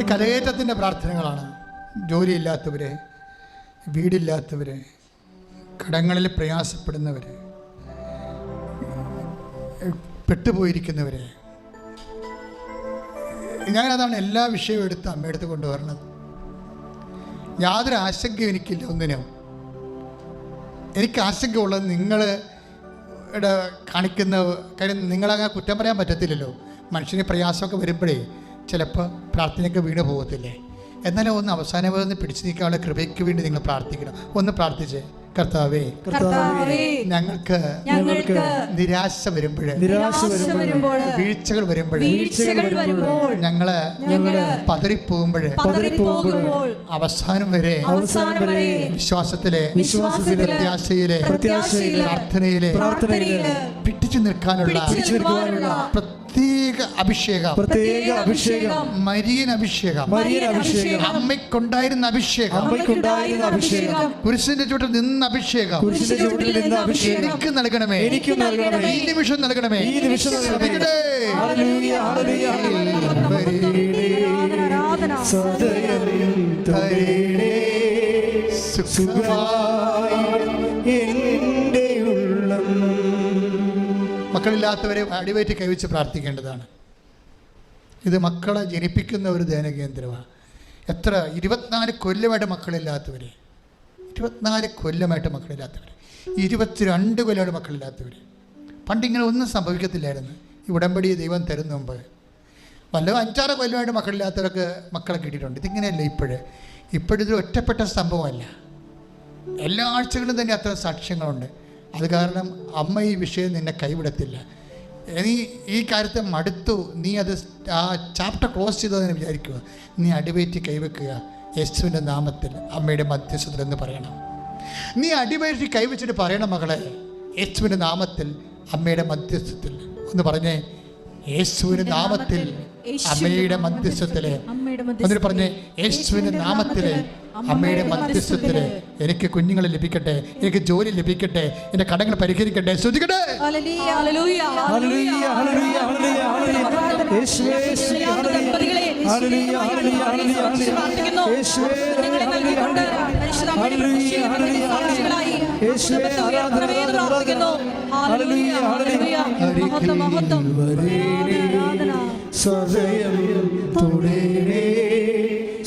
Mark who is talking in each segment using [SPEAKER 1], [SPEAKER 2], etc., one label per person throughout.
[SPEAKER 1] കരകയറ്റത്തിൻ്റെ പ്രാർത്ഥനകളാണ്. ജോലിയില്ലാത്തവരെ, വീടില്ലാത്തവരെ, കടങ്ങളിൽ പ്രയാസപ്പെടുന്നവരെ, പെട്ടുപോയിരിക്കുന്നവരെ, ഞാനതാണ് എല്ലാ വിഷയവും എടുത്ത് അമ്മയെടുത്ത് കൊണ്ടുവരണത്. യാതൊരു ആശങ്കയും എനിക്കില്ല ഒന്നിനും. എനിക്ക് ആശങ്ക ഉള്ളത് നിങ്ങളുടെ കാണിക്കുന്ന കാര്യം. നിങ്ങളങ്ങനെ കുറ്റം പറയാൻ പറ്റത്തില്ലല്ലോ. മനുഷ്യന് പ്രയാസമൊക്കെ വരുമ്പോഴേ ചിലപ്പോൾ പ്രാർത്ഥനയൊക്കെ വീണ് പോകത്തില്ലേ. എന്നാലും ഒന്ന് അവസാനം ഒന്ന് പിടിച്ചു നിൽക്കാനുള്ള കൃപയ്ക്ക് വേണ്ടി നിങ്ങൾ പ്രാർത്ഥിക്കണം. ഒന്ന് പ്രാർത്ഥിച്ചേ. കർത്താവേ, ഞങ്ങൾക്ക് നിരാശ വരുമ്പോൾ, വീഴ്ചകൾ വരുമ്പോൾ, ഞങ്ങള് പതറിപ്പോകുമ്പോൾ, അവസാനം വരെ വിശ്വാസത്തിലെ, പ്രത്യാശയിലെ, പ്രാർത്ഥനയിലെ പിടിച്ചു നിൽക്കാനുള്ള പ്രത്യേക അഭിഷേകം, മരിയൻ അഭിഷേകം, അമ്മയ്ക്കുണ്ടായിരുന്ന അഭിഷേകം, കുരിശിന്റെ ചുവട്ടിൽ നിന്ന അഭിഷേകം എനിക്ക് നൽകണമേ, ഈ നിമിഷം നൽകണമേ. മക്കളില്ലാത്തവരെ അടിവയറ്റി കൈവച്ച് പ്രാർത്ഥിക്കേണ്ടതാണ്. ഇത് മക്കളെ ജനിപ്പിക്കുന്ന ഒരു ധ്യാനകേന്ദ്രമാണ്. എത്ര 24 കൊല്ലമായിട്ട് മക്കളില്ലാത്തവർ, 24 കൊല്ലമായിട്ട് മക്കളില്ലാത്തവർ, 22 കൊല്ലമായിട്ട് മക്കളില്ലാത്തവർ. പണ്ടിങ്ങനെ ഒന്നും സംഭവിക്കത്തില്ലായിരുന്നു. ഈ ഉടമ്പടി ദൈവം തരുന്ന മുമ്പ് വല്ലതും 5-6 കൊല്ലമായിട്ട് മക്കളില്ലാത്തവർക്ക് മക്കളെ കിട്ടിയിട്ടുണ്ട്. ഇതിങ്ങനെയല്ല. ഇപ്പോഴിതൊരു ഒറ്റപ്പെട്ട സംഭവമല്ല. എല്ലാ ആഴ്ചകളിലും തന്നെ അത്ര സാക്ഷ്യങ്ങളുണ്ട്. അത് കാരണം അമ്മ ഈ വിഷയം നിന്നെ കൈവിടത്തില്ല. നീ ഈ കാര്യത്തെ മടുത്തു, നീ അത് ആ ചാപ്റ്റർ ക്ലോസ് ചെയ്തതെന്ന് വിചാരിക്കുക. നീ അടിവയറ്റി കൈവെക്കുക. യേശുവിൻ്റെ നാമത്തിൽ അമ്മയുടെ മധ്യസ്ഥത്തിൽ എന്ന് പറയണം. നീ അടിവയറ്റി കൈവച്ചിട്ട് പറയണം, മകളെ, യേശുവിൻ്റെ നാമത്തിൽ അമ്മയുടെ മധ്യസ്ഥത്തിൽ ഒന്ന് പറഞ്ഞേ. യേശുവിൻ്റെ നാമത്തിൽ അമ്മയുടെ മധ്യസ്ഥത്തിലെ, എന്നിട്ട് പറഞ്ഞേ, യേശുവിൻ്റെ നാമത്തിലെ അമ്മയുടെ മധ്യസ്ഥത്തില് എനിക്ക് കുഞ്ഞുങ്ങളെ ലഭിക്കട്ടെ, എനിക്ക് ജോലി ലഭിക്കട്ടെ, എന്റെ കടങ്ങൾ പരിഹരിക്കട്ടെ. ശ്രദ്ധിക്കട്ടെ.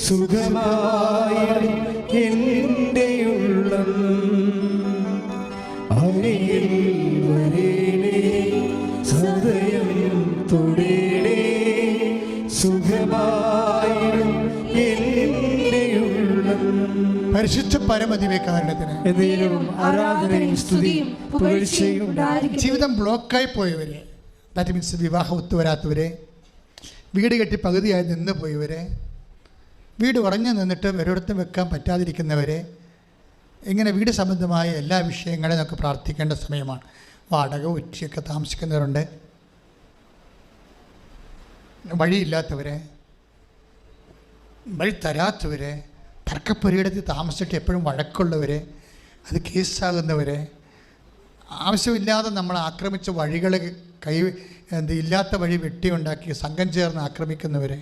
[SPEAKER 2] സുഖമായി എൻ്റെ ഉള്ളം അരികിൽ വരേണേ, സദയം തൊടേണേ, സുഖമായി എൻ്റെ ഉള്ളം.
[SPEAKER 1] പരിശുദ്ധ പരമദിവ്യകാരുണ്യത്തിന്
[SPEAKER 2] ആരാധനയും സ്തുതിയും പുകഴ്ചയും ഉണ്ടായിരിക്കട്ടെ.
[SPEAKER 1] ജീവിതം ബ്ലോക്കായി പോയവരെ, ദാറ്റ് മീൻസ് വിവാഹം ഒത്തുവരാത്തവരെ, വീട് കെട്ടി പകുതിയായി നിന്ന് പോയവരെ, വീട് ഉറഞ്ഞു നിന്നിട്ട് ഒരിടത്തും വെക്കാൻ പറ്റാതിരിക്കുന്നവരെ, ഇങ്ങനെ വീട് സംബന്ധമായ എല്ലാ വിഷയങ്ങളെയും നമുക്ക് പ്രാർത്ഥിക്കേണ്ട സമയമാണ്. വാടക ഉച്ചയൊക്കെ താമസിക്കുന്നവരുണ്ട്, വഴിയില്ലാത്തവരെ, വഴി തരാത്തവരെ, തർക്കപ്പുരയിടത്തിൽ താമസിച്ചിട്ട് എപ്പോഴും വഴക്കുള്ളവരെ, അത് കേസാകുന്നവരെ, ആവശ്യമില്ലാതെ നമ്മൾ ആക്രമിച്ച വഴികൾ ഇല്ലാത്ത വഴി വെട്ടിയുണ്ടാക്കി സംഘം ചേർന്ന് ആക്രമിക്കുന്നവരെ,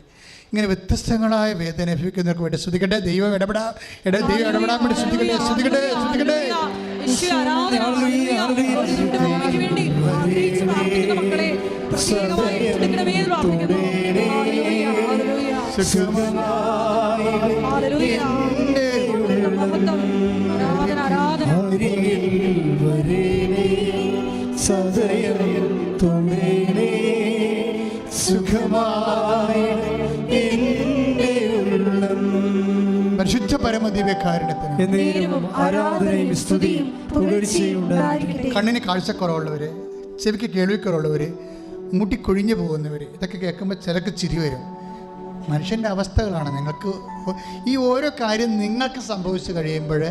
[SPEAKER 1] ഇങ്ങനെ വ്യത്യസ്തങ്ങളായ വേദന അനുഭവിക്കുന്നവർക്ക് വേണ്ടി ശ്രദ്ധിക്കട്ടെ. ദൈവം ഇടപെടാൻ വേണ്ടി ശ്രദ്ധിക്കട്ടെ.
[SPEAKER 2] സദയം തുണേനേ, സുഖമായി എൻ്റെ ഉള്ളം.
[SPEAKER 1] പരിശുദ്ധ പരമദിവ്യകാരുണ്യത്തിന്
[SPEAKER 2] ആരാധനയും സ്തുതിയും പുകഴ്ചയും ഉണ്ടായിരിക്കട്ടെ.
[SPEAKER 1] കണ്ണിന് കാഴ്ചക്കുറവുള്ളവർ, ചെവിക്ക് കേൾവിക്കുറവുള്ളവർ, മുട്ടി കൊഴിഞ്ഞു പോകുന്നവർ, ഇതൊക്കെ കേൾക്കുമ്പോൾ ചിലക്ക് ചിരി വരും. മനുഷ്യൻ്റെ അവസ്ഥകളാണ്. നിങ്ങൾക്ക് ഈ ഓരോ കാര്യം നിങ്ങൾക്ക് സംഭവിച്ചു കഴിയുമ്പോൾ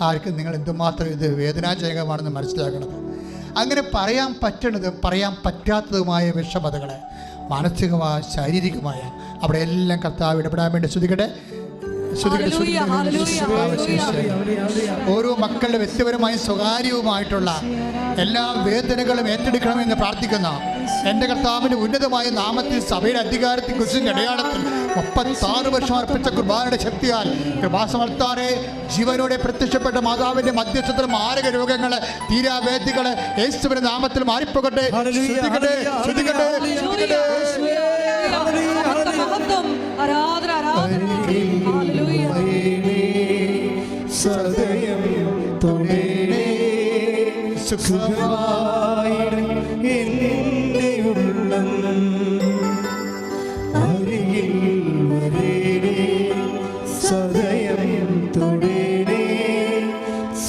[SPEAKER 1] ആർക്കും നിങ്ങൾ എന്തുമാത്രം ഇത് വേദനാജനകമാണെന്ന് മനസ്സിലാക്കണത്. അങ്ങനെ പറയാൻ പറ്റണതും പറയാൻ പറ്റാത്തതുമായ വിഷമതകളെ, മാനസികമായ ശാരീരികമായ, അവിടെ എല്ലാം കർത്താവ് ഇടപെടാൻ വേണ്ടി ശ്രദ്ധിക്കട്ടെ. ഓരോ മക്കളുടെ വ്യക്തിപരമായും സ്വകാര്യവുമായിട്ടുള്ള എല്ലാ വേദനകളും ഏറ്റെടുക്കണമെന്ന് പ്രാർത്ഥിക്കുന്ന എൻ്റെ കർത്താവിൻ്റെ ഉന്നതമായ നാമത്തിൽ, സഭയുടെ അധികാരത്തിൽ, കുരിശിൻ്റെ അടയാളത്തിൽ, 36 വർഷം അർപ്പിച്ച കുർബാനയുടെ ശക്തിയാൽ കൃപാസമർത്താറെ ജീവനോടെ പ്രത്യക്ഷപ്പെട്ട മാതാവിന്റെ മധ്യസ്ഥത്തിൽ മാരക രോഗങ്ങള് തീരാവേദികള് യേശുവിന്റെ നാമത്തിൽ മാറിപ്പോകട്ടെ. ശ്രദ്ധിക്കട്ടെ, ശ്രദ്ധിക്കട്ടെ, ശ്രദ്ധിക്കട്ടെ.
[SPEAKER 2] സദയം തൊടേണേ സുഖമായി എൻ്റെ ഉള്ളം അരികിൽ വരേണേ സദയം തൊടേണേ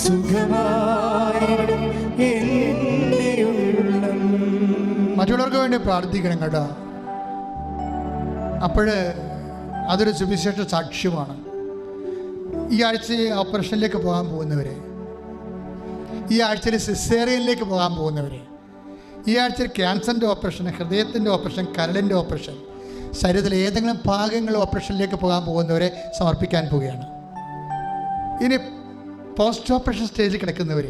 [SPEAKER 2] സുഖമായി എൻ്റെ ഉള്ളം.
[SPEAKER 1] മറ്റുള്ളവർക്ക് വേണ്ടി പ്രാർത്ഥിക്കണം കേട്ടോ. അപ്പോഴ് അതൊരു സുവിശേഷ സാക്ഷ്യമാണ്. ഈ ആഴ്ച ഓപ്പറേഷനിലേക്ക് പോകാൻ പോകുന്നവരെ, ഈ ആഴ്ചയിൽ സിസേറിയനിലേക്ക് പോകാൻ പോകുന്നവരെ, ഈ ആഴ്ചയിൽ ക്യാൻസറിൻ്റെ ഓപ്പറേഷൻ, ഹൃദയത്തിൻ്റെ ഓപ്പറേഷൻ, കരളിൻ്റെ ഓപ്പറേഷൻ, ശരീരത്തിലെ ഏതെങ്കിലും ഭാഗങ്ങൾ ഓപ്പറേഷനിലേക്ക് പോകാൻ പോകുന്നവരെ സമർപ്പിക്കാൻ പോവുകയാണ്. ഇനി പോസ്റ്റ് ഓപ്പറേഷൻ സ്റ്റേജിൽ കിടക്കുന്നവർ,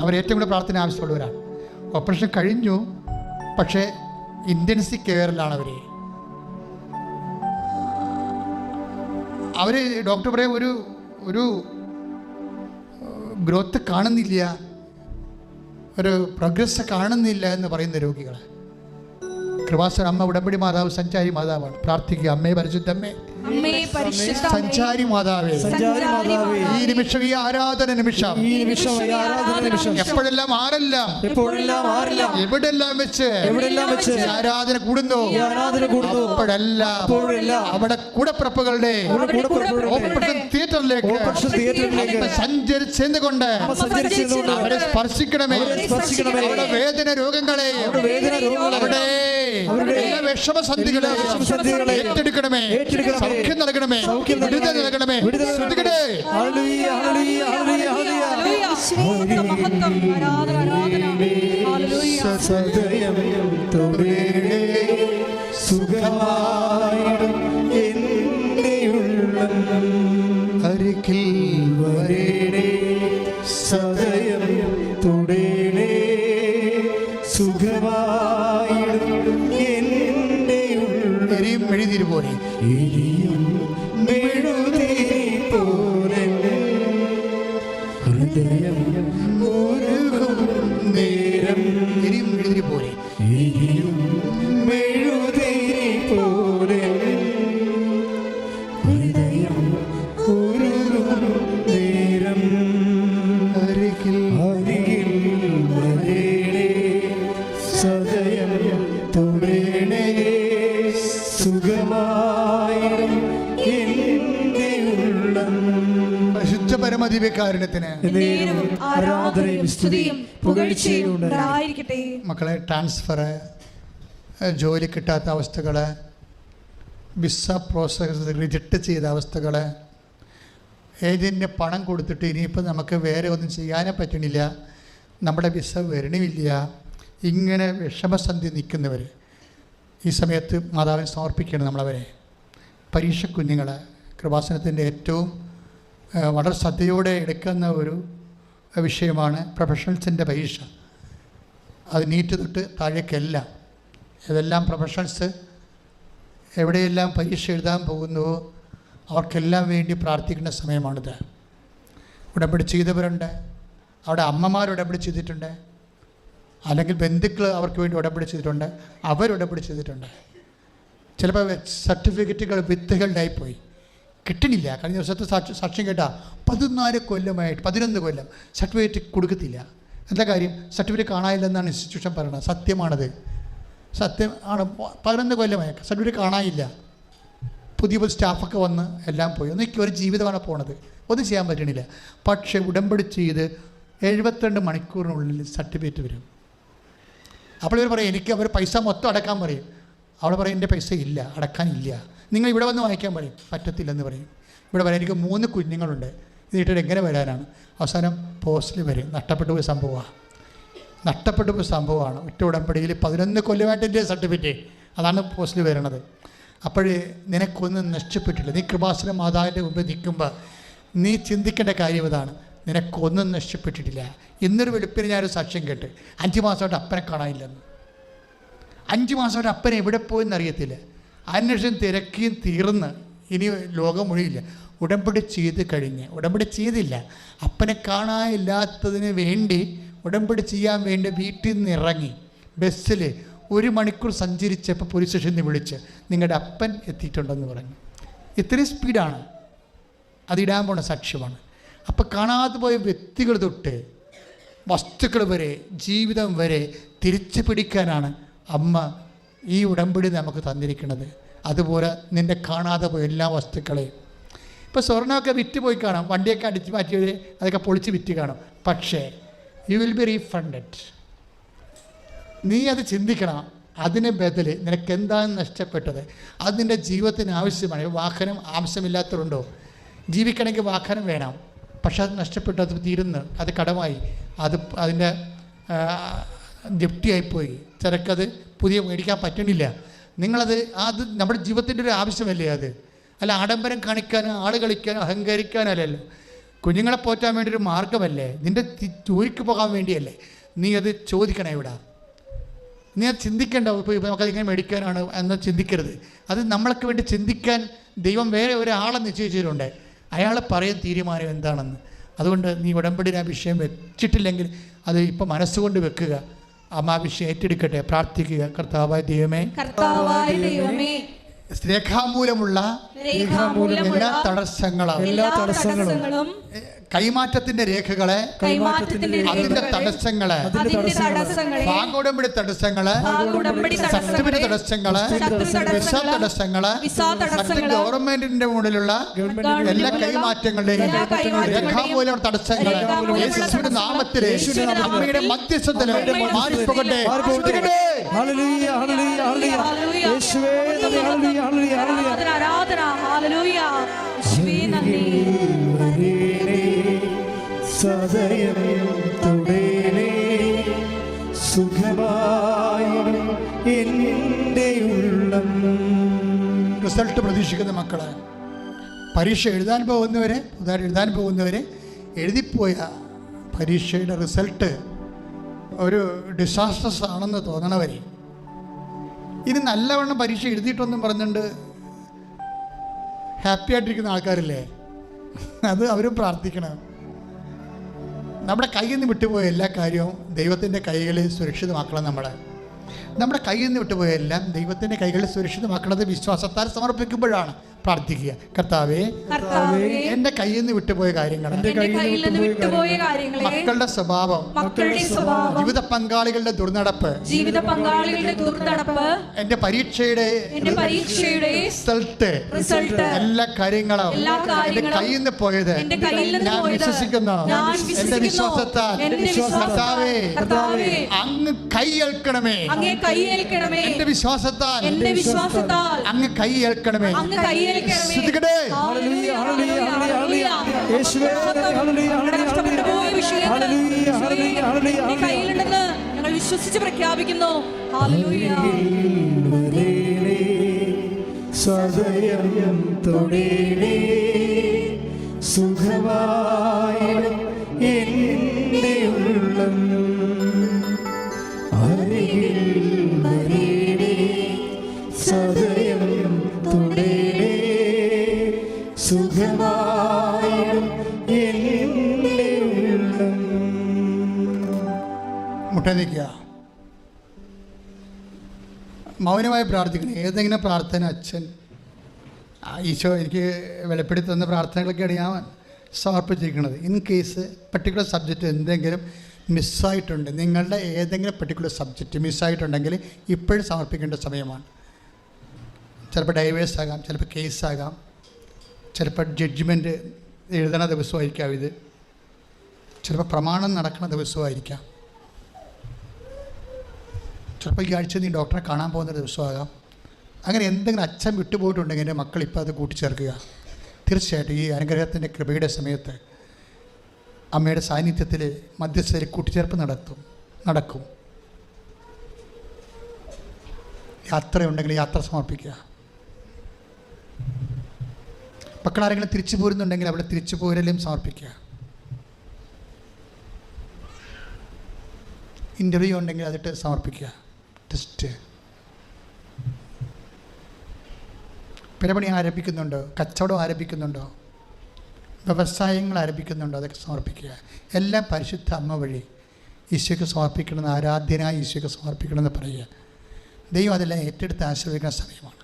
[SPEAKER 1] അവരേറ്റവും കൂടുതൽ പ്രാർത്ഥന ആവശ്യമുള്ളവരാണ്. ഓപ്പറേഷൻ കഴിഞ്ഞു, പക്ഷേ ഇൻറ്റൻസീവ് കെയറിലാണ് അവർ ഡോക്ടർ പറയും ഒരു ഗ്രോത്ത് കാണുന്നില്ല, ഒരു പ്രോഗ്രസ് കാണുന്നില്ല എന്ന് പറയുന്ന രോഗികൾ. കൃപാസന അമ്മ ഉടമ്പടി മാതാവ് സഞ്ചാരി മാതാവാണ്. പ്രാർത്ഥിക്കുക. അമ്മേ പരിശുദ്ധമ്മേ, സഞ്ചാരി മാതാവേ, ഈ നിമിഷം, ഈ ആരാധന നിമിഷം, എപ്പോഴെല്ലാം ആരെല്ലാം എവിടെല്ലാം വെച്ച് ആരാധന കൂടുന്നു, അപ്പോഴെല്ലാം അവിടെ കൂടപ്പിറപ്പുകളുടെ ഓപ്പറേഷൻ തിയേറ്ററിലേക്ക് സഞ്ചരിച്ചെന്നുകൊണ്ട് അവരെ സ്പർശിക്കണമേ. അവരുടെ വേദന രോഗങ്ങളെ, അവിടെ വിഷമസന്ധികളെ ഏറ്റെടുക്കണമേ. സൗഖ്യം നൽകണമേ, വിടുതൽ നൽകണമേ. ശ്രദ്ധിക്കട്ടെ.
[SPEAKER 2] സദയം തൊടേണേ സുഖമായി എൻ്റെ ഉള്ളം അരികിൽ വരേണേ സദയം തൊടേണേ സുഖമായി എൻ്റെ ഉള്ളം.
[SPEAKER 1] മെഴുതിരി പോലെ
[SPEAKER 2] ഹൃദയം ഉരുകും നേരം
[SPEAKER 1] മെഴുതിരി പോലെ
[SPEAKER 2] മെഴുതിരി പോലെ ഹൃദയം ഉരുകും നേരം അരികിൽ അരികിൽ വരേണേ സദയം തൊടേണേ സുഖമായി എൻ്റെ ഉള്ളം.
[SPEAKER 1] പരിശുദ്ധ പരമദിവ്യകാരുണ്യത്തിന്
[SPEAKER 2] ആരാധനയും സ്തുതിയും പുകഴ്ചയും ഉണ്ടായിരിക്കട്ടെ.
[SPEAKER 1] മക്കളെ, ട്രാൻസ്ഫർ, ജോലി കിട്ടാത്ത അവസ്ഥകൾ, വിസ പ്രോസസ് റിജക്റ്റ് ചെയ്ത അവസ്ഥകൾ, ഏജൻറ്റിന് പണം കൊടുത്തിട്ട് ഇനിയിപ്പോൾ നമുക്ക് വേറെ ഒന്നും ചെയ്യാനേ പറ്റണില്ല, നമ്മുടെ വിസ വരണില്ല, ഇങ്ങനെ വിഷമസന്ധി നിൽക്കുന്നവർ ഈ സമയത്ത് മാതാവിനെ സമർപ്പിക്കണം. നമ്മളവരെ പരീക്ഷ കുഞ്ഞുങ്ങൾ കൃപാസനത്തിൻ്റെ ഏറ്റവും വളരെ ശ്രദ്ധയോടെ എടുക്കുന്ന ഒരു വിഷയമാണ് പ്രൊഫഷണൽസിൻ്റെ പരീക്ഷ. അത് നീറ്റ് തൊട്ട് താഴേക്കെല്ലാം ഇതെല്ലാം പ്രൊഫഷണൽസ് എവിടെയെല്ലാം പരീക്ഷ എഴുതാൻ പോകുന്നുവോ അവർക്കെല്ലാം വേണ്ടി പ്രാർത്ഥിക്കുന്ന സമയമാണിത്. ഉടമ്പടി ചെയ്തവരുണ്ട്, അവിടെ അമ്മമാർ ഉടമ്പടി ചെയ്തിട്ടുണ്ട്, അല്ലെങ്കിൽ ബന്ധുക്കൾ അവർക്ക് വേണ്ടി ഉടമ്പടി ചെയ്തിട്ടുണ്ട്, അവരുടമ്പടി ചെയ്തിട്ടുണ്ട്. ചിലപ്പോൾ സർട്ടിഫിക്കറ്റുകൾ വിത്തുകളുണ്ടായിപ്പോയി, കിട്ടണില്ല. കഴിഞ്ഞ ദിവസത്തെ സാക്ഷ്യം കേട്ടാൽ 14 കൊല്ലമായിട്ട് 11 കൊല്ലം സർട്ടിഫിക്കറ്റ് കൊടുക്കത്തില്ല. എന്താ കാര്യം? സർട്ടിഫിക്കറ്റ് കാണാനില്ലെന്നാണ് ഇൻസ്റ്റിറ്റ്യൂഷൻ പറയുന്നത്. സത്യമാണത്, സത്യം ആണ്. 11 കൊല്ലമായി സർട്ടിഫിക്കറ്റ് കാണാനില്ല. പുതിയ പുതിയ സ്റ്റാഫൊക്കെ വന്ന് എല്ലാം പോയി. ഒന്നിക്ക് ഒരു ജീവിതമാണ് പോണത്, ഒന്നും ചെയ്യാൻ പറ്റണില്ല. പക്ഷേ ഉടമ്പടി ചെയ്ത് 72 മണിക്കൂറിനുള്ളിൽ സർട്ടിഫിക്കറ്റ് വരും. അപ്പോൾ ഇവർ പറയും എനിക്ക് അവർ പൈസ മൊത്തം അടക്കാൻ പറയും. അവിടെ പറയും എൻ്റെ പൈസ ഇല്ല, അടക്കാനില്ല, നിങ്ങൾ ഇവിടെ വന്ന് വാങ്ങിക്കാൻ പറയും. പറ്റത്തില്ലെന്ന് പറയും. ഇവിടെ പറയാം എനിക്ക് 3 കുഞ്ഞുങ്ങളുണ്ട്, ഇത് ഇട്ടിട്ട് എങ്ങനെ വരാനാണ്? അവസാനം പോസ്റ്റിൽ വരും. നഷ്ടപ്പെട്ടു പോയ സംഭവമാണ്, നഷ്ടപ്പെട്ടു പോയ സംഭവമാണ്. ഒറ്റ ഉടമ്പടിയിൽ 11 കൊല്ലമായിട്ടിൻ്റെ സർട്ടിഫിക്കറ്റ്, അതാണ് പോസ്റ്റിൽ വരണത്. അപ്പോഴേ നിനക്കൊന്നും നഷ്ടപ്പെട്ടില്ല. നീ കൃപാസന മാതാവിൻ്റെ മുമ്പിൽ നിൽക്കുമ്പോൾ നീ ചിന്തിക്കേണ്ട കാര്യം ഇതാണ്, നിനക്കൊന്നും നഷ്ടപ്പെട്ടിട്ടില്ല. ഇന്നൊരു വെളുപ്പിന് ഞാനൊരു സാക്ഷ്യം കേട്ട് 5 മാസമായിട്ട് അപ്പനെ കാണാനില്ലെന്ന്. 5 മാസമായിട്ട് അപ്പനെ എവിടെ പോയെന്ന് അറിയത്തില്ല. അന്വേഷണം തിരക്കിയും തീർന്ന് ഇനി ലോകം മുഴുവില്ല. ഉടമ്പടി ചെയ്ത് കഴിഞ്ഞ്, ഉടമ്പടി ചെയ്തില്ല, അപ്പനെ കാണാനില്ലാത്തതിന് വേണ്ടി ഉടമ്പടി ചെയ്യാൻ വേണ്ടി വീട്ടിൽ നിന്ന് ഇറങ്ങി ബസ്സിൽ 1 മണിക്കൂർ സഞ്ചരിച്ചപ്പോൾ പോലീസ് സ്റ്റേഷനിൽ നിന്ന് വിളിച്ച് നിങ്ങളുടെ അപ്പൻ എത്തിയിട്ടുണ്ടെന്ന് പറഞ്ഞു. ഇത്രയും സ്പീഡാണ്. അതിടാൻ പോണ സാക്ഷ്യമാണ്. അപ്പോൾ കാണാതെ പോയ വ്യക്തികൾ തൊട്ട് വസ്തുക്കൾ വരെ, ജീവിതം വരെ തിരിച്ചു പിടിക്കാനാണ് അമ്മ ഈ ഉടമ്പടി നമുക്ക് തന്നിരിക്കുന്നത്. അതുപോലെ നിന്നെ കാണാതെ പോയ എല്ലാ വസ്തുക്കളെയും, ഇപ്പോൾ സ്വർണ്ണമൊക്കെ വിറ്റ് പോയി കാണാം, വണ്ടിയൊക്കെ അടിച്ച് മാറ്റിയവർ അതൊക്കെ പൊളിച്ച് വിറ്റ് കാണും. പക്ഷേ യു വിൽ ബി റീഫണ്ടഡ്. നീ അത് ചിന്തിക്കണം. അതിന് ബദൽ നിനക്ക് എന്താണ് നഷ്ടപ്പെട്ടത്? അത് നിൻ്റെ ജീവിതത്തിന് ആവശ്യമാണ്. വാഹനം ആവശ്യമില്ലാത്തവരുണ്ടോ? ജീവിക്കണമെങ്കിൽ വാഹനം വേണം, പക്ഷെ അത് നഷ്ടപ്പെട്ടു, അത് തീരുന്നു, അത് കടമായി, അതിൻ്റെ ജപ്തിയായിപ്പോയി, ചിലക്കത് പുതിയ മേടിക്കാൻ പറ്റണില്ല. അത് നമ്മുടെ ജീവിതത്തിൻ്റെ ഒരു ആവശ്യമല്ലേ അത്? അല്ല ആഡംബരം കാണിക്കാനോ ആൾ കളിക്കാനോ അഹങ്കരിക്കാനല്ലല്ലോ. കുഞ്ഞുങ്ങളെ പോറ്റാൻ വേണ്ടി ഒരു മാർഗമല്ലേ? നിൻ്റെ ജോലിക്ക് പോകാൻ വേണ്ടിയല്ലേ? നീ അത് ചോദിക്കണം. ഇവിടെ നീ അത് ചിന്തിക്കേണ്ട. ഇപ്പോൾ നമുക്കതിങ്ങനെ മേടിക്കാനാണ് എന്ന് ചിന്തിക്കരുത്. അത് നമ്മൾക്ക് വേണ്ടി ചിന്തിക്കാൻ ദൈവം വേറെ ഒരാളെ നിശ്ചയിച്ചിട്ടുണ്ട്. അയാൾ പറയും തീരുമാനം എന്താണെന്ന്. അതുകൊണ്ട് നീ ഉടമ്പടിയിൽ ആ വിഷയം വെച്ചിട്ടില്ലെങ്കിൽ അത് ഇപ്പോൾ മനസ്സുകൊണ്ട് വെക്കുക. അമ്മ ആ വിഷയം ഏറ്റെടുക്കട്ടെ. പ്രാർത്ഥിക്കുക. കർത്താവായ ദൈവമേ, രേഖാമൂലമുള്ള എല്ലാ തടസ്സങ്ങളും കൈമാറ്റത്തിന്റെ രേഖകളെ, അതിന്റെ തടസ്സങ്ങളെ, വാങ്ങുടമ്പടി തടസ്സങ്ങളെ, സർട്ടിഫിക്കറ്റ് തടസ്സങ്ങളെ, വിസ തടസ്സങ്ങളെ, ഗവൺമെന്റിന്റെ മുകളിലുള്ള എല്ലാ കൈമാറ്റങ്ങളുടെയും രേഖാമൂലം തടസ്സങ്ങളെ യേശുവിന്റെ നാമത്തിലെ അമ്മയുടെ മധ്യസ്ഥത്തില് മാറിപ്പോകട്ടെ.
[SPEAKER 2] സദയം തുടേണേ സുഖമായും എൻ്റെ ഉള്ളം.
[SPEAKER 1] റിസൾട്ട് പ്രതീക്ഷിക്കുന്ന മക്കളെ, പരീക്ഷ എഴുതാൻ പോകുന്നവരെ എഴുതിപ്പോയ പരീക്ഷയുടെ റിസൾട്ട് ഒരു ഡിസാസ്റ്റർസ് ആണെന്ന് തോന്നണവരെ, ഇനി നല്ലവണ്ണം പരീക്ഷ എഴുതിയിട്ടൊന്നും പറഞ്ഞുകൊണ്ട് ഹാപ്പി ആയിട്ടിരിക്കുന്ന ആൾക്കാരില്ലേ, അത് അവരും പ്രാർത്ഥിക്കണം. നമ്മുടെ കയ്യിൽ നിന്ന് വിട്ടുപോയ എല്ലാ കാര്യവും ദൈവത്തിൻ്റെ കൈകളിൽ സുരക്ഷിതമാക്കണം. നമ്മുടെ കയ്യിൽ നിന്ന് വിട്ടുപോയ എല്ലാം ദൈവത്തിൻ്റെ കൈകളിൽ സുരക്ഷിതമാക്കുന്നത് വിശ്വാസത്താൽ സമർപ്പിക്കുമ്പോഴാണ്. പ്രാർത്ഥിക്കുക. കർത്താവേ, എൻ്റെ കയ്യിൽ നിന്ന് വിട്ടുപോയ കാര്യങ്ങൾ, മക്കളുടെ സ്വഭാവം, ജീവിത പങ്കാളികളുടെ ദുർനടപ്പ്, എൻ്റെ പരീക്ഷയുടെ റിസൾട്ട്, എല്ലാ കാര്യങ്ങളും എൻ്റെ കയ്യിൽ നിന്ന് പോയത് ഞാൻ വിശ്വസിക്കുന്നു. എൻ്റെ വിശ്വാസത്താൽ കർത്താവേ അങ്ങ് കൈയേൽക്കണമേ. എൻ്റെ വിശ്വാസത്താൽ അങ്ങ് കൈയേൽക്കണമേ.
[SPEAKER 2] ഞങ്ങൾ വിശ്വസിച്ച് പ്രഖ്യാപിക്കുന്നു. സദയം തൊടേണേ സുഖമായും എൻ്റെ ഉള്ളം. സദയം തൊടേണേ സുഖമായും എൻ്റെ ഉള്ളം.
[SPEAKER 1] മുട്ടനിക്കുക, മൗനമായി പ്രാർത്ഥിക്കണം. ഏതെങ്കിലും പ്രാർത്ഥന അച്ഛൻ ഈശോ എനിക്ക് വെളിപ്പെടുത്തി തന്ന പ്രാർത്ഥനകളൊക്കെയാണ് ഞാൻ സമർപ്പിച്ചിരിക്കുന്നത്. ഇൻ കേസ് പർട്ടിക്കുലർ സബ്ജക്റ്റ് എന്തെങ്കിലും മിസ്സായിട്ടുണ്ട്, നിങ്ങളുടെ ഏതെങ്കിലും പർട്ടിക്കുലർ സബ്ജക്റ്റ് മിസ്സായിട്ടുണ്ടെങ്കിൽ ഇപ്പോഴും സമർപ്പിക്കേണ്ട സമയമാണ്. ചിലപ്പോൾ ഡൈവേഴ്സ് ആകാം, ചിലപ്പോൾ കേസാകാം, ചിലപ്പോൾ ജഡ്ജ്മെൻറ്റ് എഴുതണ ദിവസമായിരിക്കാം, ഇത് ചിലപ്പോൾ പ്രമാണം നടക്കുന്ന ദിവസമായിരിക്കാം, ചിലപ്പോൾ ഈ ആഴ്ച നീ ഡോക്ടറെ കാണാൻ പോകുന്ന ദിവസമാകാം. അങ്ങനെ എന്തെങ്കിലും അച്ഛൻ വിട്ടുപോയിട്ടുണ്ടെങ്കിൽ എൻ്റെ മക്കൾ ഇപ്പോൾ അത് കൂട്ടിച്ചേർക്കുക. തീർച്ചയായിട്ടും ഈ അനുഗ്രഹത്തിൻ്റെ കൃപയുടെ സമയത്ത് അമ്മയുടെ സാന്നിധ്യത്തിൽ മധ്യസ്ഥയിൽ കൂട്ടിച്ചേർപ്പ് നടക്കും. യാത്രയുണ്ടെങ്കിൽ യാത്ര സമർപ്പിക്കുക. മക്കളാരെങ്കിലും തിരിച്ചു പോരുന്നുണ്ടെങ്കിൽ അവിടെ തിരിച്ചു പോരലും സമർപ്പിക്കുക. ഇൻ്റർവ്യൂ ഉണ്ടെങ്കിൽ അതിട്ട് സമർപ്പിക്കുക. ടെസ്റ്റ് പെരപണി ആരംഭിക്കുന്നുണ്ടോ? കച്ചവടം ആരംഭിക്കുന്നുണ്ടോ? വ്യവസായങ്ങൾ ആരംഭിക്കുന്നുണ്ടോ? അതൊക്കെ സമർപ്പിക്കുക. എല്ലാം പരിശുദ്ധ അമ്മ വഴി ഈശോയ്ക്ക് സമർപ്പിക്കണമെന്ന്, ആരാധ്യനായി ഈശോയ്ക്ക് സമർപ്പിക്കണമെന്ന് പറയുക. ദൈവം അതെല്ലാം ഏറ്റെടുത്ത് ആശ്രയിക്കുന്ന സമയമാണ്.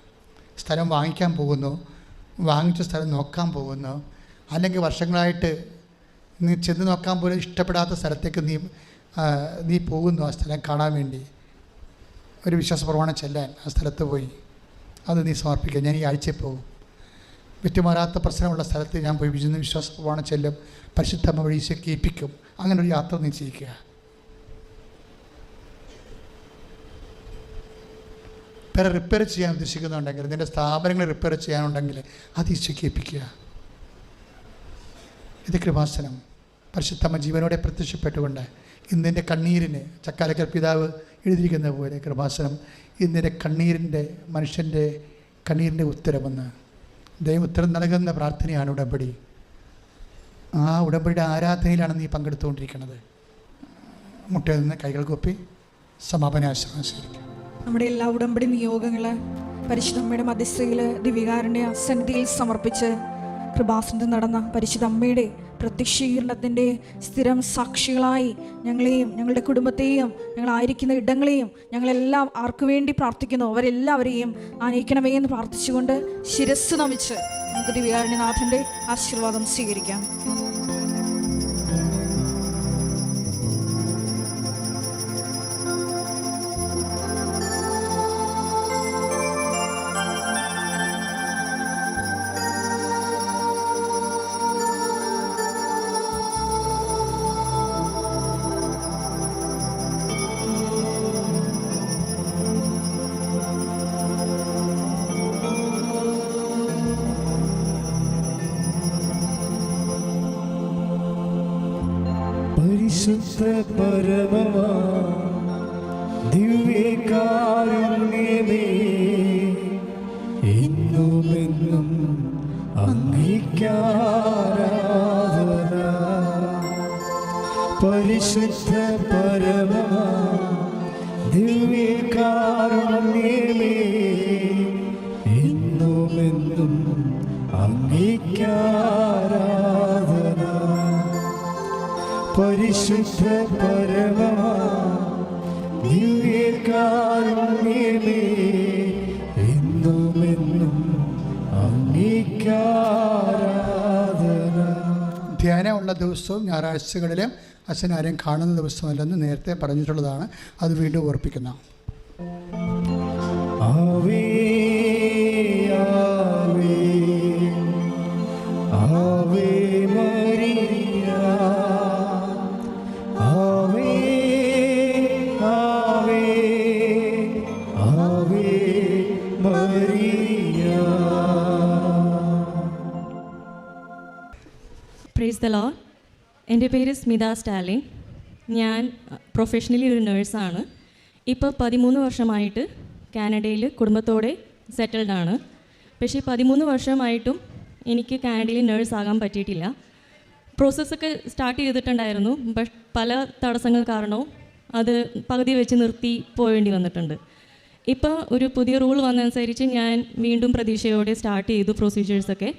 [SPEAKER 1] സ്ഥലം വാങ്ങിക്കാൻ പോകുന്നു, വാങ്ങിച്ച സ്ഥലം നോക്കാൻ പോകുന്നു, അല്ലെങ്കിൽ വർഷങ്ങളായിട്ട് നീ ചെന്ന് നോക്കാൻ പോലും ഇഷ്ടപ്പെടാത്ത സ്ഥലത്തേക്ക് നീ പോകുന്നു ആ സ്ഥലം കാണാൻ വേണ്ടി. ഒരു വിശ്വാസ പ്രമാണം ചെല്ലാൻ ആ സ്ഥലത്ത് പോയി അത് നീ സമർപ്പിക്കുക. ഞാൻ ഈ ആഴ്ചയിൽ പോകും, വിറ്റുമാറാത്ത പ്രശ്നമുള്ള സ്ഥലത്ത് ഞാൻ പോയി വിശ്വാസ പ്രമാണം ചെല്ലും, പരിശുദ്ധമ്മ വഴി ഈശോ കേൾപ്പിക്കും. അങ്ങനെ ഒരു യാത്ര നീ ചെയ്യിക്കുക. പേരെ റിപ്പയർ ചെയ്യാൻ ഉദ്ദേശിക്കുന്നുണ്ടെങ്കിൽ, നിൻ്റെ സ്ഥാപനങ്ങൾ റിപ്പയർ ചെയ്യാനുണ്ടെങ്കിൽ അത് ഈശോ കേൾപ്പിക്കുക. ഇത് കൃപാസനം. പരിശുദ്ധമ്മ ജീവനോടെ പ്രത്യക്ഷപ്പെട്ടുകൊണ്ട് ഇന്നിൻ്റെ കണ്ണീരിന് ചക്കാലക്കൽ പിതാവ് എഴുതിയിരിക്കുന്ന പോലെ കൃപാസനം ഇന്നിൻ്റെ കണ്ണീരിൻ്റെ, മനുഷ്യൻ്റെ കണ്ണീരിൻ്റെ ഉത്തരമെന്ന് ദൈവം ഉത്തരം നൽകുന്ന പ്രാർത്ഥനയാണ് ഉടമ്പടി. ആ ഉടമ്പടിയുടെ ആരാധനയിലാണ് നീ പങ്കെടുത്തുകൊണ്ടിരിക്കുന്നത്. മുട്ടയിൽ നിന്ന് കൈകൾ കൊപ്പി സമാപനാശ്രമം സ്വീകരിക്കും.
[SPEAKER 3] നമ്മുടെ എല്ലാ ഉടമ്പടി നിയോഗങ്ങൾ പരിശുദ്ധമ്മയുടെ മധ്യസ്ഥയിൽ ദിവ്യകാരുണ്യ സന്നിധിയിൽ സമർപ്പിച്ച് കൃപാസനത്തിൽ നടന്ന പരിശുദ്ധ അമ്മയുടെ പ്രത്യക്ഷീകരണത്തിൻ്റെ സ്ഥിരം സാക്ഷികളായി ഞങ്ങളെയും ഞങ്ങളുടെ കുടുംബത്തെയും ഞങ്ങളായിരിക്കുന്ന ഇടങ്ങളെയും ഞങ്ങളെല്ലാം ആർക്കു വേണ്ടി പ്രാർത്ഥിക്കുന്നു അവരെല്ലാവരെയും ആനയിക്കണമേ എന്ന് പ്രാർത്ഥിച്ചുകൊണ്ട് ശിരസ് നമിച്ച് നമുക്ക് ദിവ്യകാരുണ്യനാഥൻ്റെ ആശീർവാദം സ്വീകരിക്കാം.
[SPEAKER 2] പരിശുദ്ധ പരമമാ ദിവ്യകാരുണ്യമേ, എന്നുമെന്നും അങ്ങേയ്ക്കാരാധന. പരിശുദ്ധ പരമമാ ദിവ്യകാരുണ്യമേ, എന്നുമെന്നും അങ്ങേയ്ക്കാരാധന. പരിശുദ്ധ പരമമാ ദിവ്യകാരുണ്യമേ, എന്നുമെന്നും അങ്ങേയ്ക്കാരാധന.
[SPEAKER 1] ധ്യാനമുള്ള ദിവസവും ഞായറാഴ്ചകളിലും അച്ഛൻ ആരെയും കാണുന്ന ദിവസമല്ലെന്ന് നേരത്തെ പറഞ്ഞിട്ടുള്ളതാണ്. അത് വീണ്ടും ഓർപ്പിക്കുന്ന
[SPEAKER 2] ആവേ ആവേ ആവേ മരിയ, ആവേ ആവേ ആവേ മരിയ.
[SPEAKER 4] Praise the Lord. എൻ്റെ പേര് സ്മിത സ്റ്റാലിൻ. ഞാൻ പ്രൊഫഷണലി ഒരു നേഴ്സാണ്. ഇപ്പോൾ 13 വർഷമായിട്ട് കാനഡയിൽ കുടുംബത്തോടെ സെറ്റിൽഡാണ്. പക്ഷേ 13 വർഷമായിട്ടും എനിക്ക് കാനഡയിൽ നേഴ്സാകാൻ പറ്റിയിട്ടില്ല. പ്രോസസ്സൊക്കെ സ്റ്റാർട്ട് ചെയ്തിട്ടുണ്ടായിരുന്നു. ബട്ട് പല തടസ്സങ്ങൾ കാരണവും അത് പകുതി വെച്ച് നിർത്തി പോവേണ്ടി വന്നിട്ടുണ്ട്. ഇപ്പോൾ ഒരു പുതിയ റൂൾ വന്നതനുസരിച്ച് ഞാൻ വീണ്ടും പ്രതീക്ഷയോടെ സ്റ്റാർട്ട് ചെയ്തു പ്രൊസീജിയേഴ്സൊക്കെ.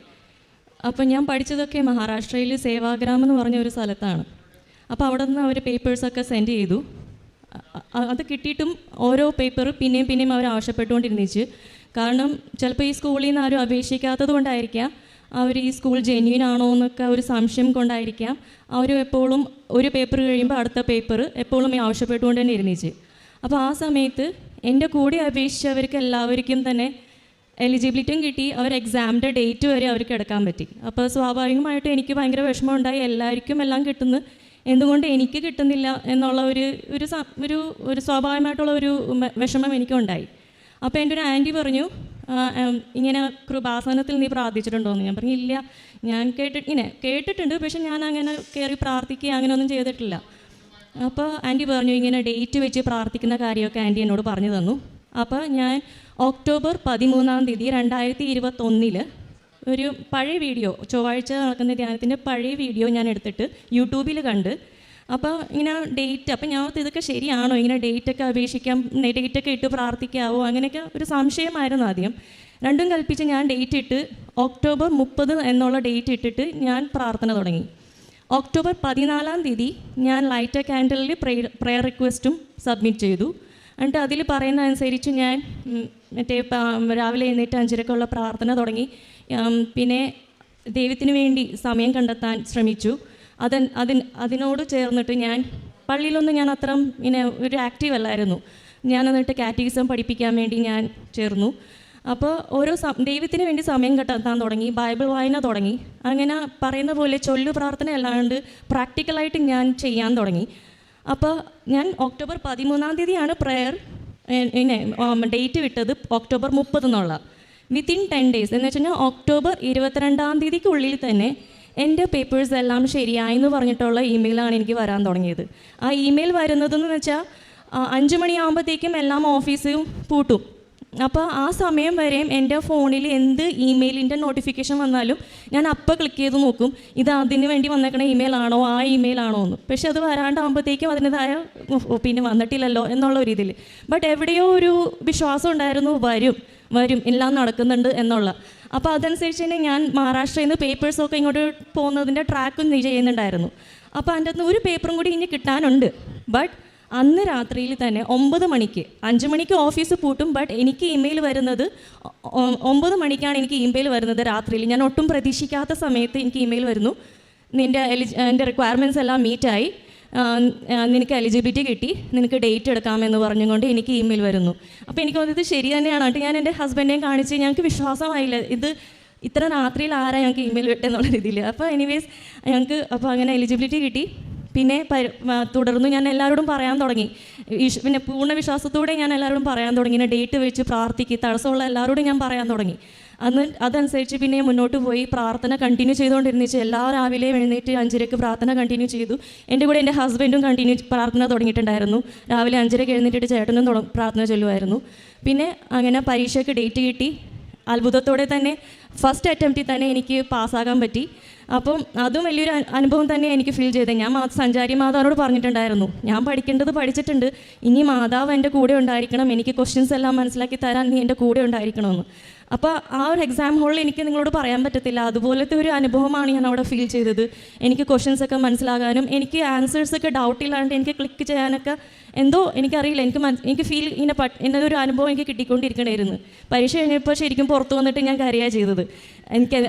[SPEAKER 4] അപ്പോൾ ഞാൻ പഠിച്ചതൊക്കെ മഹാരാഷ്ട്രയിൽ സേവാഗ്രാം എന്ന് പറഞ്ഞ ഒരു സ്ഥലത്താണ്. അപ്പോൾ അവിടെ നിന്ന് അവർ പേപ്പേഴ്സൊക്കെ സെൻഡ് ചെയ്തു. അത് കിട്ടിയിട്ടും ഓരോ പേപ്പർ പിന്നെയും അവർ ആവശ്യപ്പെട്ടുകൊണ്ടിരുന്നിച്ച്. കാരണം ചിലപ്പോൾ ഈ സ്കൂളിൽ നിന്ന് ആരും അപേക്ഷിക്കാത്തത് കൊണ്ടായിരിക്കാം, അവർ ഈ സ്കൂൾ ജെന്യൂൻ ആണോ എന്നൊക്കെ ഒരു സംശയം കൊണ്ടായിരിക്കാം, അവർ എപ്പോഴും ഒരു പേപ്പർ കഴിയുമ്പോൾ അടുത്ത പേപ്പർ എപ്പോഴും ആവശ്യപ്പെട്ടുകൊണ്ട് തന്നെ ഇരുന്നിച്ച്. അപ്പോൾ ആ സമയത്ത് എൻ്റെ കൂടെ അപേക്ഷിച്ചവർക്ക് എല്ലാവർക്കും തന്നെ എലിജിബിലിറ്റിയും കിട്ടി. അവർ എക്സാമിൻ്റെ ഡേറ്റ് വരെ അവർക്ക് എടുക്കാൻ പറ്റി. അപ്പോൾ സ്വാഭാവികമായിട്ടും എനിക്ക് ഭയങ്കര വിഷമമുണ്ടായി. എല്ലാവർക്കും എല്ലാം കിട്ടുന്നു, എന്തുകൊണ്ട് എനിക്ക് കിട്ടുന്നില്ല എന്നുള്ള ഒരു സ്വാഭാവികമായിട്ടുള്ള ഒരു വിഷമം എനിക്കുണ്ടായി. അപ്പോൾ എൻ്റെ ഒരു ആൻറ്റി പറഞ്ഞു, ഇങ്ങനെ കൃപാസനത്തിൽ നീ പ്രാർത്ഥിച്ചിട്ടുണ്ടോയെന്ന്. ഞാൻ പറഞ്ഞു ഇല്ല, ഞാൻ കേട്ടിട്ടുണ്ട്, പക്ഷെ ഞാൻ അങ്ങനെ കയറി പ്രാർത്ഥിക്കുക അങ്ങനെയൊന്നും ചെയ്തിട്ടില്ല. അപ്പോൾ ആൻറ്റി പറഞ്ഞു ഇങ്ങനെ ഡേറ്റ് വെച്ച് പ്രാർത്ഥിക്കുന്ന കാര്യമൊക്കെ ആൻറ്റി എന്നോട് പറഞ്ഞു തന്നു. അപ്പോൾ ഞാൻ ഒക്ടോബർ 13 2021 ഒരു പഴയ വീഡിയോ, ചൊവ്വാഴ്ച നടക്കുന്ന ധ്യാനത്തിൻ്റെ പഴയ വീഡിയോ ഞാൻ എടുത്തിട്ട് യൂട്യൂബിൽ കണ്ട്. അപ്പോൾ ഇങ്ങനെ ഡേറ്റ്, അപ്പോൾ ഞാൻ ഇതൊക്കെ ശരിയാണോ, ഇങ്ങനെ ഡേറ്റൊക്കെ അപേക്ഷിക്കാം, ഡേറ്റൊക്കെ ഇട്ട് പ്രാർത്ഥിക്കാവോ, അങ്ങനെയൊക്കെ ഒരു സംശയമായിരുന്നു ആദ്യം. രണ്ടും കൽപ്പിച്ച് ഞാൻ ഡേറ്റ് ഇട്ട് ഒക്ടോബർ 30 എന്നുള്ള ഡേറ്റ് ഇട്ടിട്ട് ഞാൻ പ്രാർത്ഥന തുടങ്ങി. ഒക്ടോബർ 14 ഞാൻ ലൈറ്റ് എ ക്യാൻഡലിൽ പ്രെയർ റിക്വസ്റ്റും സബ്മിറ്റ് ചെയ്തു. എന്നിട്ട് അതിൽ പറയുന്ന അനുസരിച്ച് ഞാൻ മറ്റേ രാവിലെ എഴുന്നേറ്റ് 5:30 പ്രാർത്ഥന തുടങ്ങി. പിന്നെ ദൈവത്തിന് വേണ്ടി സമയം കണ്ടെത്താൻ ശ്രമിച്ചു. അതിനോട് ചേർന്നിട്ട് ഞാൻ പള്ളിയിലൊന്നും ഞാൻ അത്ര ഒരു ആക്റ്റീവ് അല്ലായിരുന്നു. ഞാൻ എന്നിട്ട് കാറ്റഗിസം പഠിപ്പിക്കാൻ വേണ്ടി ഞാൻ ചേർന്നു. അപ്പോൾ ഓരോ ദൈവത്തിന് വേണ്ടി സമയം കണ്ടെത്താൻ തുടങ്ങി, ബൈബിൾ വായന തുടങ്ങി. അങ്ങനെ പറയുന്ന പോലെ ചൊല്ലു പ്രാർത്ഥന അല്ലാണ്ട് പ്രാക്ടിക്കലായിട്ട് ഞാൻ ചെയ്യാൻ തുടങ്ങി. അപ്പോൾ ഞാൻ ഒക്ടോബർ 13 പ്രെയർ ഡേറ്റ് വിട്ടത് ഒക്ടോബർ 30 എന്നുള്ള. വിത്തിൻ 10 days എന്ന് വെച്ച് കഴിഞ്ഞാൽ ഒക്ടോബർ 22 തന്നെ എൻ്റെ പേപ്പേഴ്സ് എല്ലാം ശരിയായി എന്ന് പറഞ്ഞിട്ടുള്ള ഇമെയിലാണ് എനിക്ക് വരാൻ തുടങ്ങിയത്. ആ ഇമെയിൽ വരുന്നതെന്ന് വെച്ചാൽ 5 മണിയാകുമ്പോഴത്തേക്കും എല്ലാം ഓഫീസും പൂട്ടും. അപ്പോൾ ആ സമയം വരെയും എൻ്റെ ഫോണിൽ എന്ത് ഇമെയിലിൻ്റെ നോട്ടിഫിക്കേഷൻ വന്നാലും ഞാൻ അപ്പോൾ ക്ലിക്ക് ചെയ്ത് നോക്കും, ഇത് അതിന് വേണ്ടി വന്നേക്കണ ഇമെയിലാണോ ആ ഇമെയിലാണോ എന്ന്. പക്ഷെ അത് വരാണ്ടാകുമ്പോഴത്തേക്കും അതിൻ്റെതായ പിന്നെ വന്നിട്ടില്ലല്ലോ എന്നുള്ള ഒരു ഇതിൽ. ബട്ട് എവിടെയോ ഒരു വിശ്വാസം ഉണ്ടായിരുന്നു, വരും എല്ലാം നടക്കുന്നുണ്ട് എന്നുള്ള. അപ്പോൾ അതനുസരിച്ച് തന്നെ ഞാൻ മഹാരാഷ്ട്രയിൽ നിന്ന് പേപ്പേഴ്സൊക്കെ ഇങ്ങോട്ട് പോകുന്നതിൻ്റെ ട്രാക്കും ചെയ്യുന്നുണ്ടായിരുന്നു. അപ്പോൾ അതിൻ്റെ അകത്ത് ഒരു പേപ്പറും കൂടി ഇനി കിട്ടാനുണ്ട്. ബട്ട് അന്ന് രാത്രിയിൽ തന്നെ 9 മണിക്ക്, 5 മണിക്ക് ഓഫീസ് പൂട്ടും, ബട്ട് എനിക്ക് ഇമെയിൽ വരുന്നത് 9 മണിക്കാണ് എനിക്ക് ഇമെയിൽ വരുന്നത് രാത്രിയിൽ. ഞാൻ ഒട്ടും പ്രതീക്ഷിക്കാത്ത സമയത്ത് എനിക്ക് ഇമെയിൽ വരുന്നു, എൻ്റെ റിക്വയർമെൻറ്റ്സ് എല്ലാം മീറ്റായി, നിനക്ക് എലിജിബിലിറ്റി കിട്ടി, നിനക്ക് ഡേറ്റ് എടുക്കാമെന്ന് പറഞ്ഞുകൊണ്ട് എനിക്ക് ഇമെയിൽ വരുന്നു. അപ്പോൾ എനിക്ക് തോന്നിയത് ശരി തന്നെയാണ്. എന്നിട്ട് ഞാൻ എൻ്റെ ഹസ്ബൻഡിനെയും കാണിച്ച് ഞങ്ങൾക്ക് വിശ്വാസമായില്ല, ഇത് ഇത്ര രാത്രിയിൽ ആരാ ഞങ്ങൾക്ക് ഇമെയിൽ വിട്ടെന്നുള്ള രീതിയിൽ. അപ്പോൾ എനിവേസ് ഞങ്ങൾക്ക് അപ്പോൾ അങ്ങനെ എലിജിബിലിറ്റി കിട്ടി. പിന്നെ തുടർന്ന് ഞാൻ എല്ലാവരോടും പറയാൻ തുടങ്ങി, പിന്നെ പൂർണ്ണ വിശ്വാസത്തോടെ ഞാൻ എല്ലാവരോടും പറയാൻ തുടങ്ങി, ഡേറ്റ് വെച്ച് പ്രാർത്ഥിക്കുക, തടസ്സമുള്ള എല്ലാവരോടും ഞാൻ പറയാൻ തുടങ്ങി. അതനുസരിച്ച് പിന്നെ മുന്നോട്ട് പോയി പ്രാർത്ഥന കണ്ടിന്യൂ ചെയ്തുകൊണ്ടിരുന്നിച്ച് എല്ലാ രാവിലെ എഴുന്നേറ്റ് 5:30 പ്രാർത്ഥന കണ്ടിന്യൂ ചെയ്തു. എൻ്റെ കൂടെ എൻ്റെ ഹസ്ബൻഡും പ്രാർത്ഥന തുടങ്ങിയിട്ടുണ്ടായിരുന്നു. രാവിലെ 5:30 എഴുന്നേറ്റിട്ട് ചേട്ടനും പ്രാർത്ഥന ചൊല്ലുമായിരുന്നു. പിന്നെ അങ്ങനെ പരീക്ഷയ്ക്ക് ഡേറ്റ് കിട്ടി. അത്ഭുതത്തോടെ തന്നെ ഫസ്റ്റ് അറ്റംപ്റ്റിൽ തന്നെ എനിക്ക് പാസ്സാകാൻ പറ്റി. അപ്പം അതും വലിയൊരു അനുഭവം തന്നെ എനിക്ക് ഫീൽ ചെയ്തത്. ഞാൻ സഞ്ചാരി മാതാവിനോട് പറഞ്ഞിട്ടുണ്ടായിരുന്നു, ഞാൻ പഠിക്കേണ്ടത് പഠിച്ചിട്ടുണ്ട്, ഇനി മാതാവ് എൻ്റെ കൂടെ ഉണ്ടായിരിക്കണം, എനിക്ക് ക്വസ്റ്റ്യൻസ് എല്ലാം മനസ്സിലാക്കി തരാൻ നീ എൻ്റെ കൂടെ ഉണ്ടായിരിക്കണമെന്ന്. അപ്പോൾ ആ ഒരു എക്സാം ഹോളിൽ എനിക്ക് നിങ്ങളോട് പറയാൻ പറ്റത്തില്ല, അതുപോലത്തെ ഒരു അനുഭവമാണ് ഞാൻ അവിടെ ഫീൽ ചെയ്തത്. എനിക്ക് ക്വസ്റ്റ്യൻസൊക്കെ മനസ്സിലാകാനും എനിക്ക് ആൻസേഴ്സൊക്കെ ഡൗട്ടില്ലാണ്ട് എനിക്ക് ക്ലിക്ക് ചെയ്യാനൊക്കെ എന്തോ എനിക്കറിയില്ല, എനിക്ക് ഫീൽ ഇങ്ങനെ ഒരു അനുഭവം എനിക്ക് കിട്ടിക്കൊണ്ടിരിക്കണമായിരുന്നു. പരീക്ഷ കഴിഞ്ഞപ്പോൾ ശരിക്കും പുറത്ത് വന്നിട്ട് ഞാൻ കരയാണ് ചെയ്തത്.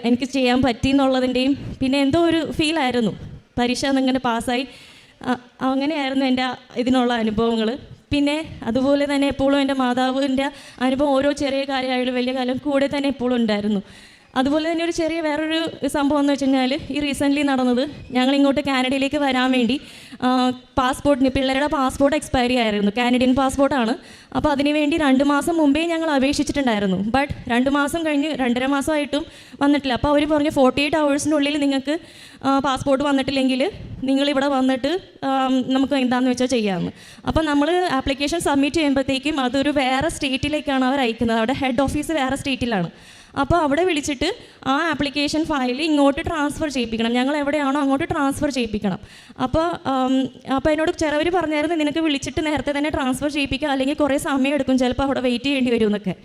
[SPEAKER 4] എനിക്ക് ചെയ്യാൻ പറ്റി എന്നുള്ളതിൻ്റെയും പിന്നെ എന്തോ ഒരു ഫീലായിരുന്നു. പരീക്ഷ എന്നിങ്ങനെ പാസ്സായി. അങ്ങനെയായിരുന്നു എൻ്റെ ഇതിനുള്ള അനുഭവങ്ങൾ. പിന്നെ അതുപോലെ തന്നെ എപ്പോഴും എൻ്റെ മാതാവിൻ്റെ അനുഭവം ഓരോ ചെറിയ കാര്യമായാലും വലിയ കാലം കൂടെ തന്നെ എപ്പോഴും ഉണ്ടായിരുന്നു. അതുപോലെ തന്നെ ഒരു ചെറിയ വേറൊരു സംഭവം എന്ന് വെച്ച് കഴിഞ്ഞാൽ ഈ റീസെൻ്റ്ലി നടന്നത്, ഞങ്ങൾ ഇങ്ങോട്ട് കാനഡയിലേക്ക് വരാൻ വേണ്ടി പിള്ളേരുടെ പാസ്പോർട്ട് എക്സ്പയറി ആയിരുന്നു, കാനഡിയൻ പാസ്പോർട്ടാണ്. അപ്പോൾ അതിനുവേണ്ടി 2 മാസം മുമ്പേ ഞങ്ങൾ അപേക്ഷിച്ചിട്ടുണ്ടായിരുന്നു. ബട്ട് 2 മാസം കഴിഞ്ഞ് 2.5 മാസമായിട്ടും വന്നിട്ടില്ല. അപ്പോൾ അവർ പറഞ്ഞു 48 hours നിങ്ങൾക്ക് പാസ്പോർട്ട് വന്നിട്ടില്ലെങ്കിൽ നിങ്ങളിവിടെ വന്നിട്ട് നമുക്ക് എന്താണെന്ന് വെച്ചാൽ ചെയ്യാമെന്ന്. അപ്പോൾ നമ്മൾ ആപ്ലിക്കേഷൻ സബ്മിറ്റ് ചെയ്യുമ്പോഴത്തേക്കും അതൊരു വേറെ സ്റ്റേറ്റിലേക്കാണ് അവർ അയക്കുന്നത്. അവിടെ ഹെഡ് ഓഫീസ് വേറെ സ്റ്റേറ്റിലാണ്. അപ്പോൾ അവിടെ വിളിച്ചിട്ട് ആ ആപ്ലിക്കേഷൻ ഫയൽ ഇങ്ങോട്ട് ട്രാൻസ്ഫർ ചെയ്യിപ്പിക്കണം, ഞങ്ങൾ എവിടെയാണോ അങ്ങോട്ട് ട്രാൻസ്ഫർ ചെയ്യിപ്പിക്കണം. അപ്പോൾ എന്നോട് ചിലവർ പറഞ്ഞായിരുന്നു, നിനക്ക് വിളിച്ചിട്ട് നേരത്തെ തന്നെ ട്രാൻസ്ഫർ ചെയ്യിപ്പിക്കുക, അല്ലെങ്കിൽ കുറേ സമയം എടുക്കും, ചിലപ്പോൾ അവിടെ വെയിറ്റ് ചെയ്യേണ്ടി വരും എന്നൊക്കെ.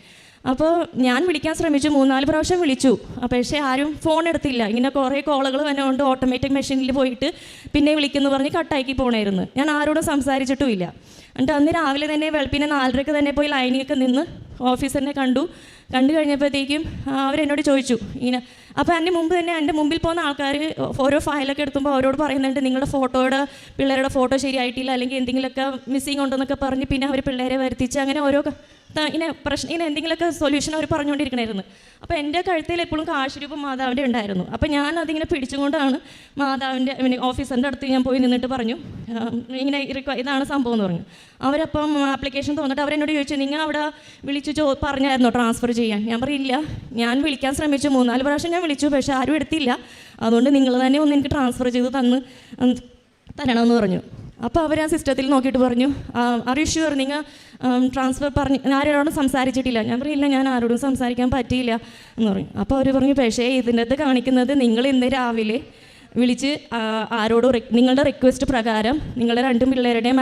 [SPEAKER 4] അപ്പോൾ ഞാൻ വിളിക്കാൻ ശ്രമിച്ചു, 3-4 പ്രാവശ്യം വിളിച്ചു. പക്ഷേ ആരും ഫോൺ എടുത്തില്ല. ഇങ്ങനെ കുറേ കോളുകൾ വന്നുകൊണ്ട് ഓട്ടോമാറ്റിക് മെഷീനിൽ പോയിട്ട് പിന്നെ വിളിക്കുന്നു പറഞ്ഞ് കട്ടാക്കി പോകണമായിരുന്നു. ഞാൻ ആരോടും സംസാരിച്ചിട്ടുമില്ല. എന്നിട്ട് അന്ന് രാവിലെ തന്നെ വെളുപ്പിനെ 4:30 തന്നെ പോയി ലൈനിലൊക്കെ നിന്ന് ഓഫീസറിനെ കണ്ടു കഴിഞ്ഞപ്പോഴത്തേക്കും അവരെന്നോട് ചോദിച്ചു ഇങ്ങനെ. അപ്പോൾ എൻ്റെ മുമ്പ് തന്നെ എൻ്റെ മുമ്പിൽ പോകുന്ന ആൾക്കാർ ഓരോ ഫയലൊക്കെ എടുക്കുമ്പോൾ അവരോട് പറയുന്നുണ്ട്, നിങ്ങളുടെ പിള്ളേരുടെ ഫോട്ടോ ശരിയായിട്ടില്ല, അല്ലെങ്കിൽ എന്തെങ്കിലുമൊക്കെ മിസ്സിങ് ഉണ്ടെന്നൊക്കെ പറഞ്ഞ് പിന്നെ അവർ പിള്ളേരെ വരുത്തിച്ച് അങ്ങനെ ഓരോ ഇങ്ങനെ എന്തെങ്കിലുമൊക്കെ സൊല്യൂഷൻ അവർ പറഞ്ഞുകൊണ്ടിരിക്കണമായിരുന്നു. അപ്പോൾ എൻ്റെ കഴുത്തിൽ എപ്പോഴും കാശുരൂപം മാതാവിൻ്റെ ഉണ്ടായിരുന്നു. അപ്പോൾ ഞാൻ അതിങ്ങനെ പിടിച്ചുകൊണ്ടാണ് മാതാവിൻ്റെ ഓഫീസറിൻ്റെ അടുത്ത് ഞാൻ പോയി നിന്നിട്ട് പറഞ്ഞു, ഇങ്ങനെ ഇതാണ് സംഭവം എന്ന് പറഞ്ഞു. അവരപ്പം ആപ്ലിക്കേഷൻ തോന്നിട്ട് അവരെന്നോട് ചോദിച്ചു, നിങ്ങൾ അവിടെ വിളിച്ചു പറഞ്ഞായിരുന്നോ ട്രാൻസ്ഫർ ചെയ്യാൻ? ഞാൻ പറയില്ല, ഞാൻ വിളിക്കാൻ ശ്രമിച്ചു, 3-4 പ്രാവശ്യം ഞാൻ വിളിച്ചു, പക്ഷേ ആരും എടുത്തില്ല. അതുകൊണ്ട് നിങ്ങൾ തന്നെ ഒന്ന് എനിക്ക് ട്രാൻസ്ഫർ ചെയ്ത് തരണമെന്ന് പറഞ്ഞു. അപ്പോൾ അവർ ആ സിസ്റ്റത്തിൽ നോക്കിയിട്ട് പറഞ്ഞു, ആർ യു ഷ്യൂർ നിങ്ങൾ ട്രാൻസ്ഫർ ആരോടും സംസാരിച്ചിട്ടില്ല? ഞാൻ പറയില്ല, ഞാൻ ആരോടും സംസാരിക്കാൻ പറ്റിയില്ല എന്ന് പറഞ്ഞു. അപ്പോൾ അവർ പറഞ്ഞു, പക്ഷേ ഇതിനകത്ത് കാണിക്കുന്നത് നിങ്ങൾ ഇന്ന് രാവിലെ വിളിച്ച് ആരോടും നിങ്ങളുടെ റിക്വസ്റ്റ് പ്രകാരം നിങ്ങളുടെ 2 പിള്ളേരുടെയും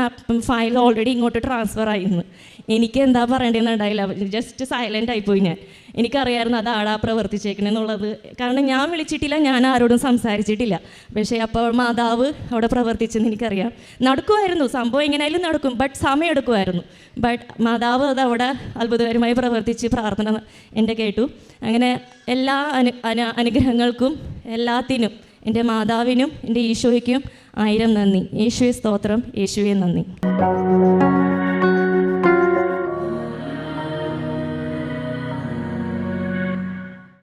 [SPEAKER 4] ഫയൽ ഓൾറെഡി ഇങ്ങോട്ട് ട്രാൻസ്ഫർ ആയിരുന്നു. എനിക്ക് എന്താ പറയേണ്ടതെന്നുണ്ടായില്ല, ജസ്റ്റ് സൈലൻ്റ് ആയിപ്പോയി ഞാൻ. എനിക്കറിയായിരുന്നു അത് ആളാ പ്രവർത്തിച്ചേക്കണെന്നുള്ളത്. കാരണം ഞാൻ വിളിച്ചിട്ടില്ല, ഞാൻ ആരോടും സംസാരിച്ചിട്ടില്ല. പക്ഷേ അപ്പോൾ മാതാവ് അവിടെ പ്രവർത്തിച്ചെന്ന് എനിക്കറിയാം. നടക്കുമായിരുന്നു സംഭവം, എങ്ങനെയായാലും നടക്കും, ബട്ട് സമയം എടുക്കുമായിരുന്നു. ബട്ട് മാതാവ് അത് അവിടെ അത്ഭുതകരമായി പ്രവർത്തിച്ച് പ്രാർത്ഥന എൻ്റെ കേട്ടു. അങ്ങനെ എല്ലാ അനുഗ്രഹങ്ങൾക്കും എല്ലാത്തിനും എൻ്റെ മാതാവിനും എൻ്റെ ഈശോയ്ക്കും 1000 നന്ദി. യേശുവെ സ്തോത്രം, യേശുവെ നന്ദി.